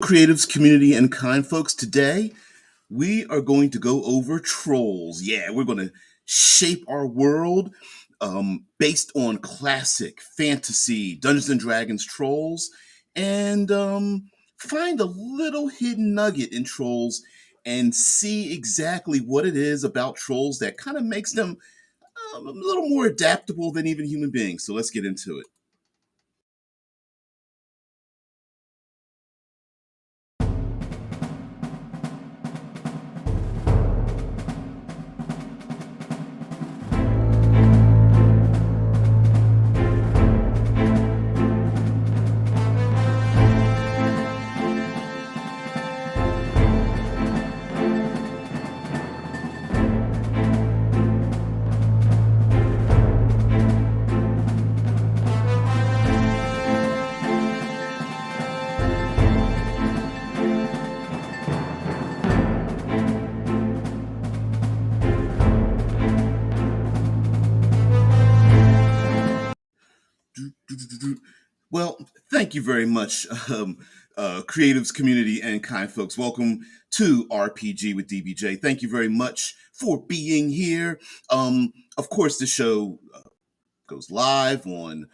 Creatives, community, and kind folks. Today, we are going to go over trolls. Yeah, we're going to shape our world based on classic fantasy Dungeons and Dragons trolls and find a little hidden nugget in trolls and see exactly what it is about trolls that kind of makes them a little more adaptable than even human beings. So let's get into it. Well, thank you very much, creatives, community, and kind folks. Welcome to RPG with DBJ. Thank you very much for being here. Of course, the show goes live on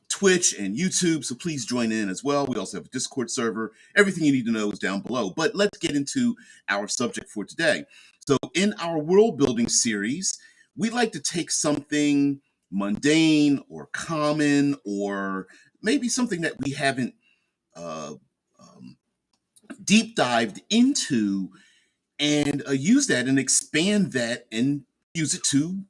Twitch and YouTube, so please join in as well. We also have a Discord server. Everything you need to know is down below. But let's get into our subject for today. So, in our world building series, we like to take something mundane or common or maybe something that we haven't uh, um, deep dived into and use that and expand that and use it to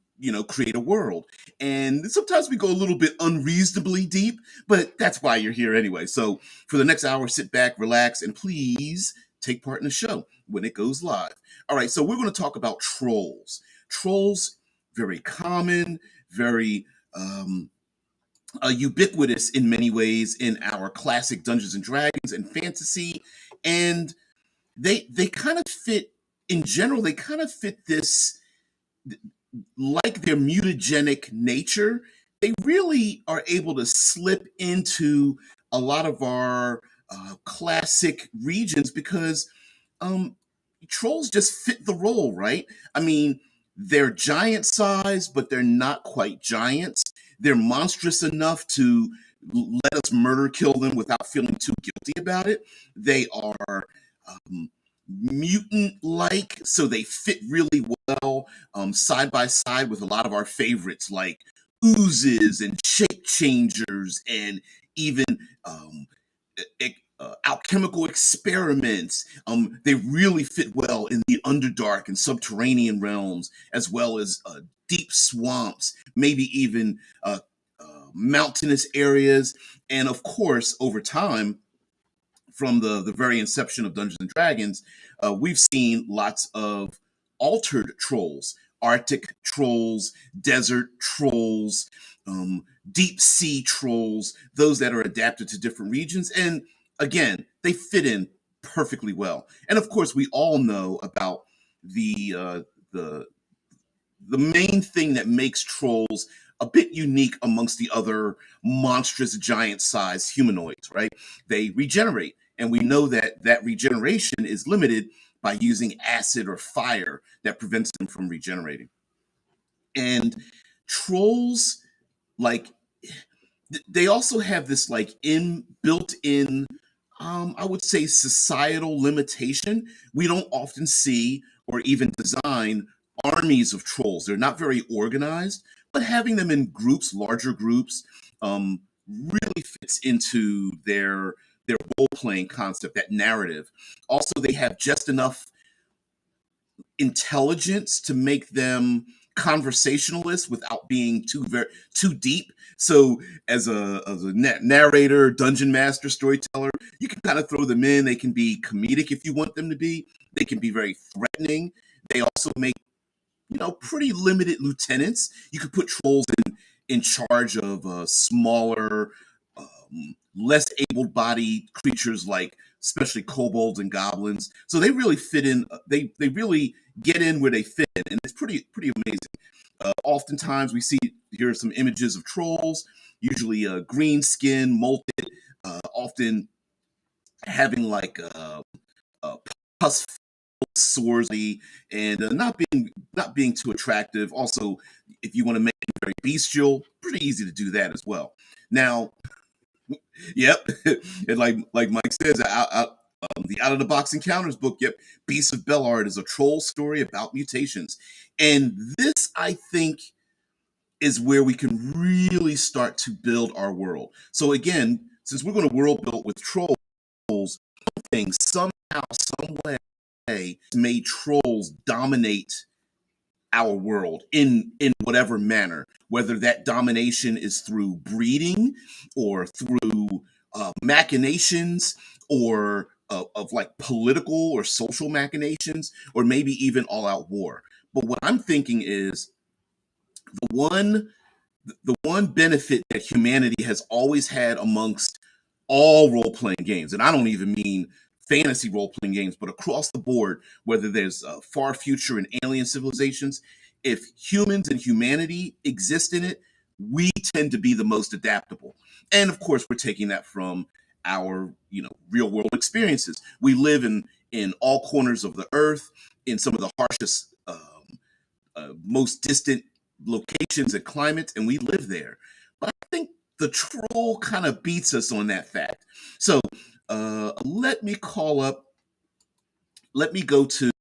create a world. And sometimes we go a little bit unreasonably deep, but that's why you're here anyway. So for the next hour, sit back, relax, and please take part in the show when it goes live. All right, so we're going to talk about trolls. Very common, very ubiquitous in many ways in our classic Dungeons and Dragons and fantasy, and they kind of fit in general. They kind of fit this, like their mutagenic nature. They really are able to slip into a lot of our classic regions because um, trolls just fit the role, right? I mean, they're giant size, but they're not quite giants. They're monstrous enough to let us murder kill them without feeling too guilty about it. They are mutant like, so they fit really well side by side with a lot of our favorites like oozes and shape changers and even um, alchemical experiments. They really fit well in the underdark and subterranean realms, as well as deep swamps, maybe even mountainous areas. And of course, over time, from the very inception of Dungeons and Dragons, we've seen lots of altered trolls, Arctic trolls, desert trolls, deep sea trolls, those that are adapted to different regions. And again, they fit in perfectly well. And of course, we all know about the uh, the the main thing that makes trolls a bit unique amongst the other monstrous giant sized humanoids, right? They regenerate. And we know that that regeneration is limited by using acid or fire that prevents them from regenerating. And trolls, like, they also have this like in built in, I would say, societal limitation. We don't often see or even design armies of trolls. They're not very organized, but having them in groups, larger groups, really fits into their role playing concept, that narrative. Also, they have just enough intelligence to make them conversationalists without being too deep. So as a narrator, dungeon master, storyteller, you can kind of throw them in. They can be comedic if you want them to be. They can be very threatening. They also make pretty limited lieutenants. You could put trolls in charge of smaller, less able-bodied creatures like especially kobolds and goblins. So they really fit in. They really get in where they fit in, and it's pretty amazing. Oftentimes we see here are some images of trolls, usually green skin, molted, often having like pus swords and not being too attractive. Also, if you want to make it very bestial, pretty easy to do that as well. Now, yep, and like Mike says, the Out of the Box Encounters book, yep, Beasts of Bellard is a troll story about mutations, and this I think is where we can really start to build our world. So again, since we're going to world build with trolls, things somehow, some way, made trolls dominate our world in whatever manner, whether that domination is through breeding or through machinations or of like political or social machinations or maybe even all out war. But what I'm thinking is the one the one benefit that humanity has always had amongst all role playing games, and I don't even mean fantasy role playing games, but across the board, whether there's far future and alien civilizations, if humans and humanity exist in it, we tend to be the most adaptable. And of course, we're taking that from our real world experiences. We live in all corners of the earth, in some of the harshest most distant locations and climates, and we live there. But I think the troll kind of beats us on that fact. So let me call up, let me go to